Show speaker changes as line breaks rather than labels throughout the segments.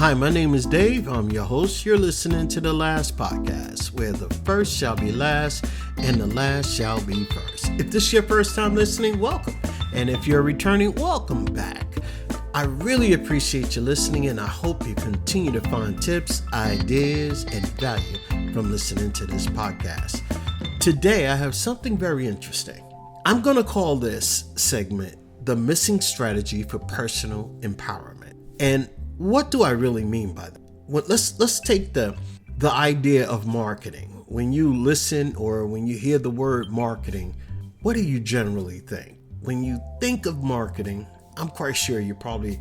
Hi, my name is Dave. I'm your host. You're listening to The Last Podcast, where the first shall be last and the last shall be first. If this is your first time listening, welcome. And if you're returning, welcome back. I really appreciate you listening, and I hope you continue to find tips, ideas, and value from listening to this podcast. Today, I have something very interesting. I'm going to call this segment The Missing Strategy for Personal Empowerment. And what do I really mean by that? Well, let's take the idea of marketing. When you listen or when you hear the word marketing, what do you generally think? When you think of marketing, I'm quite sure you probably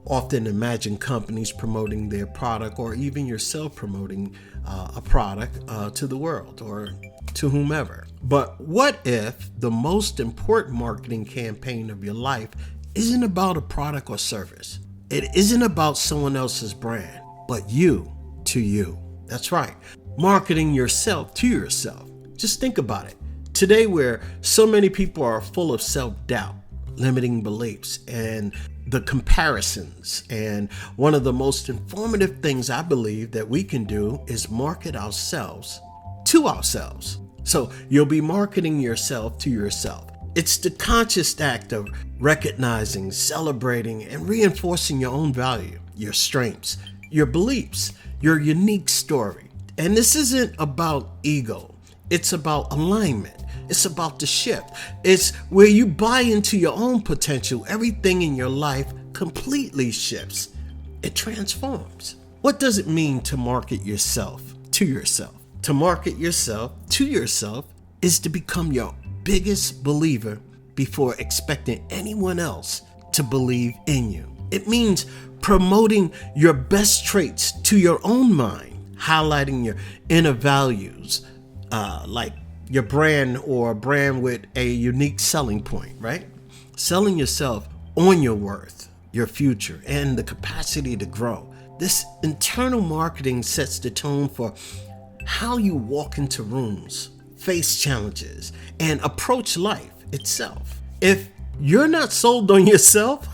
often imagine companies promoting their product or even yourself promoting a product to the world or to whomever. But what if the most important marketing campaign of your life isn't about a product or service? It isn't about someone else's brand, but you to you. That's right. Marketing yourself to yourself. Just think about it. Today, where so many people are full of self-doubt, limiting beliefs, and the comparisons, and one of the most informative things I believe that we can do is market ourselves to ourselves. So you'll be marketing yourself to yourself. It's the conscious act of recognizing, celebrating, and reinforcing your own value, your strengths, your beliefs, your unique story. And this isn't about ego. It's about alignment. It's about the shift. It's where you buy into your own potential. Everything in your life completely shifts. It transforms. What does it mean to market yourself to yourself? To market yourself to yourself is to become your biggest believer before expecting anyone else to believe in you. It means promoting your best traits to your own mind, highlighting your inner values, like your brand or a brand with a unique selling point, right? Selling yourself on your worth, your future, and the capacity to grow. This internal marketing sets the tone for how you walk into rooms, face challenges, and approach life itself. If you're not sold on yourself,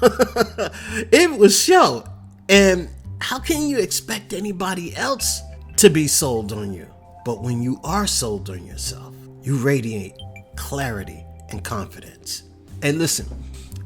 it will show. And how can you expect anybody else to be sold on you? But when you are sold on yourself, you radiate clarity and confidence. And listen,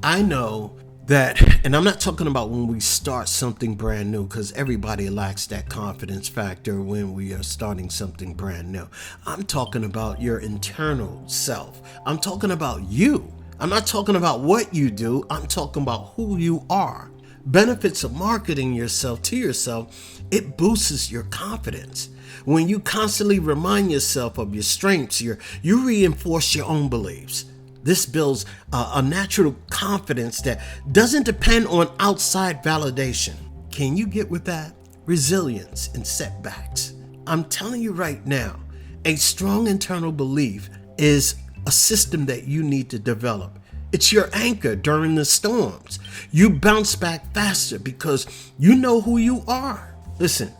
I know that, and I'm not talking about when we start something brand new, because everybody lacks that confidence factor when we are starting something brand new. I'm talking about your internal self. I'm talking about you. I'm not talking about what you do. I'm talking about who you are. Benefits of marketing yourself to yourself, it boosts your confidence. When you constantly remind yourself of your strengths, you reinforce your own beliefs. This builds a natural confidence that doesn't depend on outside validation. Can you get with that? Resilience in setbacks. I'm telling you right now, a strong internal belief is a system that you need to develop. It's your anchor during the storms. You bounce back faster because you know who you are. Listen,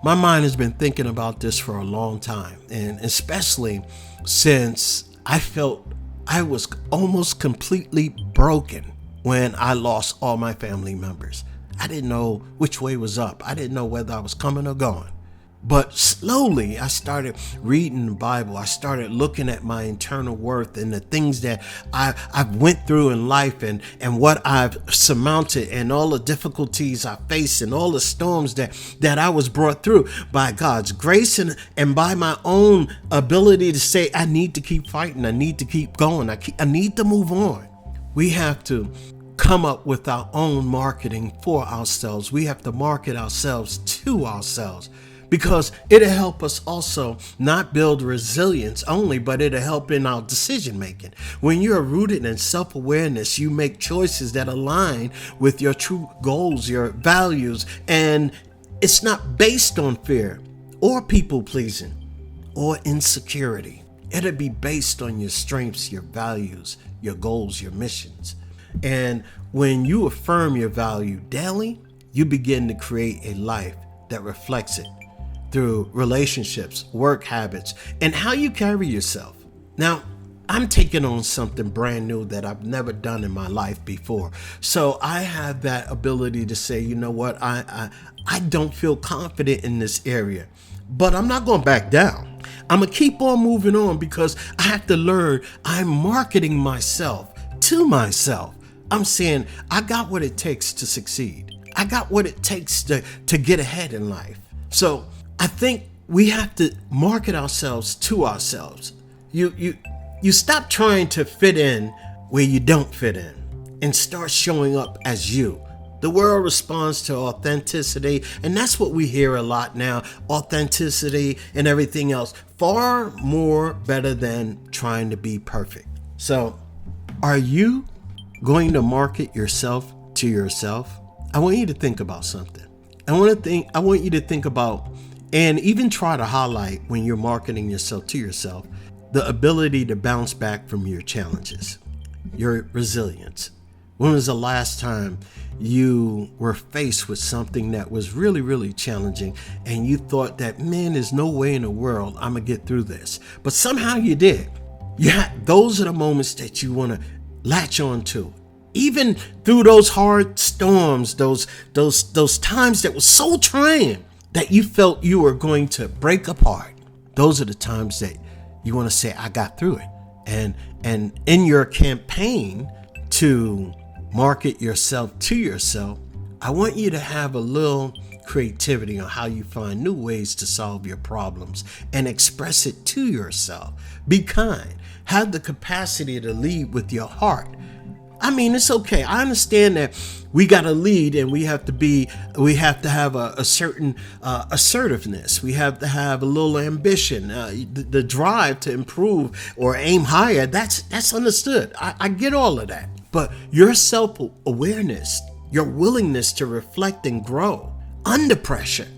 my mind has been thinking about this for a long time, and especially since I felt I was almost completely broken when I lost all my family members. I didn't know which way was up. I didn't know whether I was coming or going. But slowly, I started reading the Bible. I started looking at my internal worth and the things that I've went through in life and what I've surmounted and all the difficulties I faced and all the storms that I was brought through by God's grace and by my own ability to say, I need to keep fighting. I need to keep going. I need to move on. We have to come up with our own marketing for ourselves. We have to market ourselves to ourselves, because it'll help us also not build resilience only, but it'll help in our decision making. When you're rooted in self-awareness, you make choices that align with your true goals, your values, and it's not based on fear or people pleasing or insecurity. It'll be based on your strengths, your values, your goals, your missions. And when you affirm your value daily, you begin to create a life that reflects it through relationships, work habits, and how you carry yourself. Now, I'm taking on something brand new that I've never done in my life before. So I have that ability to say, you know what, I don't feel confident in this area, but I'm not going to back down. I'm going to keep on moving on because I have to learn. I'm marketing myself to myself. I'm saying I got what it takes to succeed. I got what it takes to get ahead in life. So I think we have to market ourselves to ourselves. You stop trying to fit in where you don't fit in and start showing up as you. The world responds to authenticity, and that's what we hear a lot now, authenticity and everything else. Far more better than trying to be perfect. So, are you going to market yourself to yourself? I want you to think about something. I want you to think about, and even try to highlight when you're marketing yourself to yourself, the ability to bounce back from your challenges, your resilience. When was the last time you were faced with something that was really, really challenging and you thought that, man, there's no way in the world I'm going to get through this? But somehow you did. Those are the moments that you want to latch on to. Even through those hard storms, those times that were so trying that you felt you were going to break apart. Those are the times that you want to say, I got through it. And in your campaign to market yourself to yourself, I want you to have a little creativity on how you find new ways to solve your problems and express it to yourself. Be kind. Have the capacity to lead with your heart. I mean, it's okay. I understand that we got to lead and we have to have a certain assertiveness. We have to have a little ambition, the drive to improve or aim higher. That's understood. I get all of that. But your self-awareness, your willingness to reflect and grow under pressure,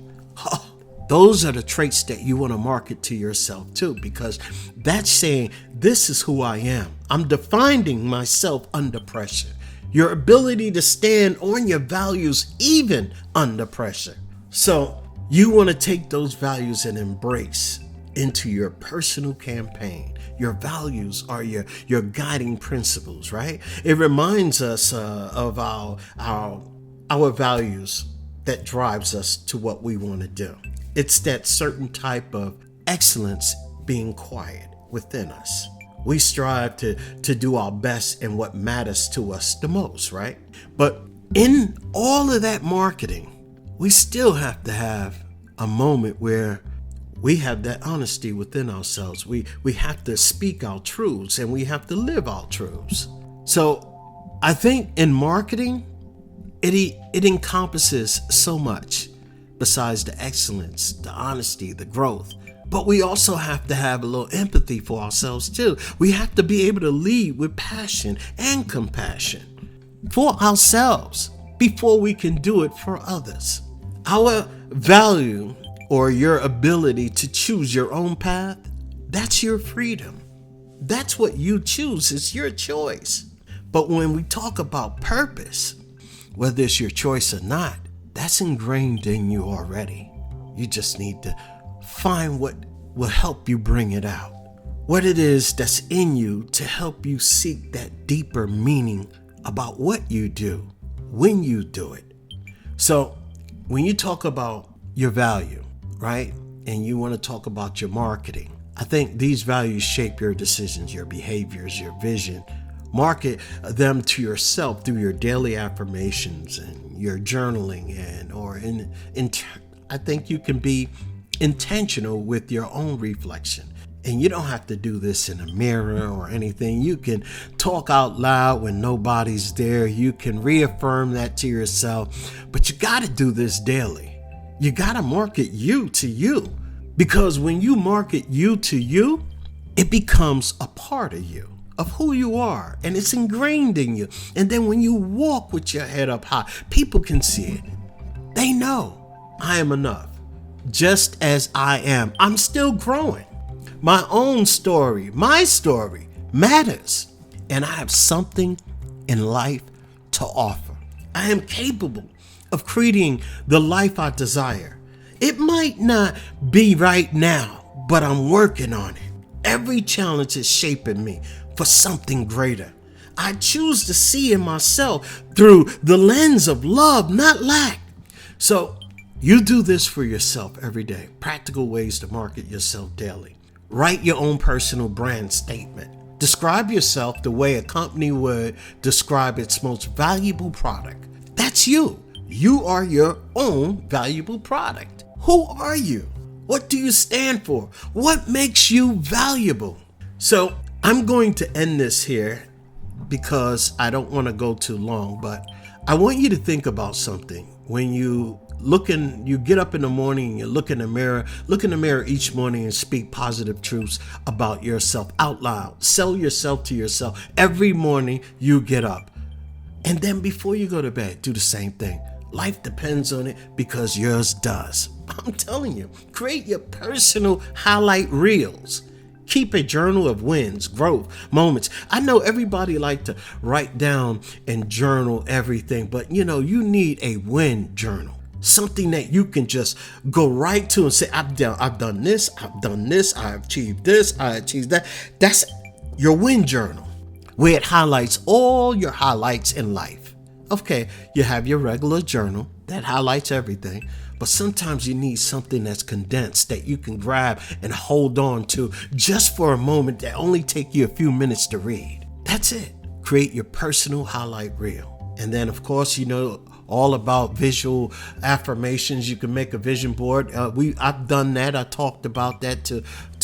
those are the traits that you want to market to yourself too, because that's saying, this is who I am. I'm defining myself under pressure. Your ability to stand on your values even under pressure. So you want to take those values and embrace into your personal campaign. Your values are your guiding principles, right? It reminds us of our values that drives us to what we want to do. It's that certain type of excellence being quiet within us. We strive to do our best in what matters to us the most, right? But in all of that marketing, we still have to have a moment where we have that honesty within ourselves. We have to speak our truths and we have to live our truths. So I think in marketing, it encompasses so much besides the excellence, the honesty, the growth. But we also have to have a little empathy for ourselves too. We have to be able to lead with passion and compassion for ourselves before we can do it for others. Our value or your ability to choose your own path, that's your freedom. That's what you choose. It's your choice. But when we talk about purpose, whether it's your choice or not, that's ingrained in you already. You just need to find what will help you bring it out. What it is that's in you to help you seek that deeper meaning about what you do when you do it. So when you talk about your value, right? And you want to talk about your marketing, I think these values shape your decisions, your behaviors, your vision. Market them to yourself through your daily affirmations and your journaling, I think you can be intentional with your own reflection. And you don't have to do this in a mirror or anything. You can talk out loud when nobody's there. You can reaffirm that to yourself. But you got to do this daily. You got to market you to you. Because when you market you to you, it becomes a part of you, of who you are, and it's ingrained in you. And then when you walk with your head up high, people can see it. They know I am enough. Just as I am, I'm still growing. My own story, my story matters. And I have something in life to offer. I am capable of creating the life I desire. It might not be right now, but I'm working on it. Every challenge is shaping me, for something greater. I choose to see in myself through the lens of love, not lack. So you do this for yourself every day. Practical ways to market yourself daily. Write your own personal brand statement. Describe yourself the way a company would describe its most valuable product. That's you. You are your own valuable product. Who are you? What do you stand for? What makes you valuable? So I'm going to end this here because I don't want to go too long, but I want you to think about something. When you get up in the morning and you look in the mirror each morning and speak positive truths about yourself out loud. Sell yourself to yourself. Every morning you get up. And then before you go to bed, do the same thing. Life depends on it because yours does. I'm telling you, create your personal highlight reels. Keep a journal of wins, growth, moments. I know everybody like to write down and journal everything, but you need a win journal. Something that you can just go right to and say, I've done this, I achieved this, I achieved that. That's your win journal, where it highlights all your highlights in life. Okay, you have your regular journal that highlights everything, but sometimes you need something that's condensed that you can grab and hold on to just for a moment that only take you a few minutes to read. That's it. Create your personal highlight reel. And then, of course, all about visual affirmations. You can make a vision board. I've done that. I talked about that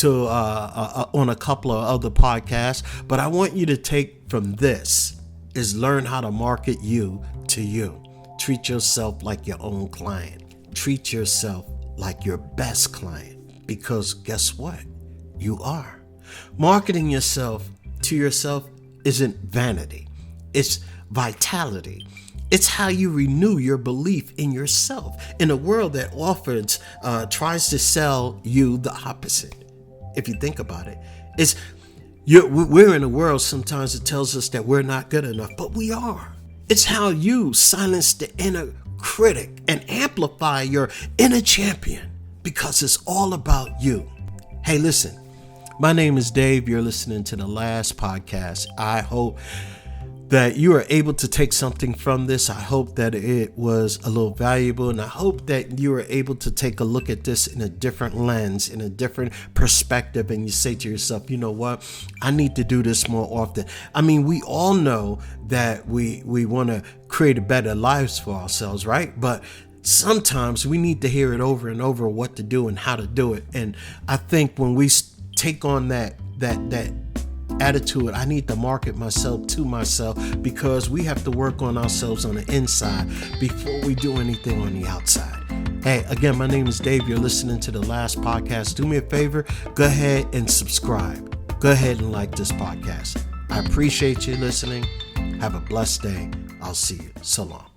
on a couple of other podcasts. But I want you to take from this is learn how to market you to you. Treat yourself like your own client. Treat yourself like your best client, because guess what? You are. Marketing yourself to yourself isn't vanity. It's vitality. It's how you renew your belief in yourself in a world that tries to sell you the opposite. If you think about it, we're in a world sometimes that tells us that we're not good enough, but we are. It's how you silence the inner critic and amplify your inner champion, because it's all about you. Hey, listen, my name is Dave. You're listening to the last podcast. I hope that you are able to take something from this. I hope that it was a little valuable, and I hope that you are able to take a look at this in a different lens, in a different perspective, and you say to yourself, you know what? I need to do this more often. I mean, we all know that we want to create a better lives for ourselves, right? But sometimes we need to hear it over and over, what to do and how to do it. And I think when we take on that attitude, I need to market myself to myself, because we have to work on ourselves on the inside before we do anything on the outside. Hey, again, my name is Dave. You're listening to the last podcast. Do me a favor, go ahead and subscribe. Go ahead and like this podcast. I appreciate you listening. Have a blessed day. I'll see you. So long.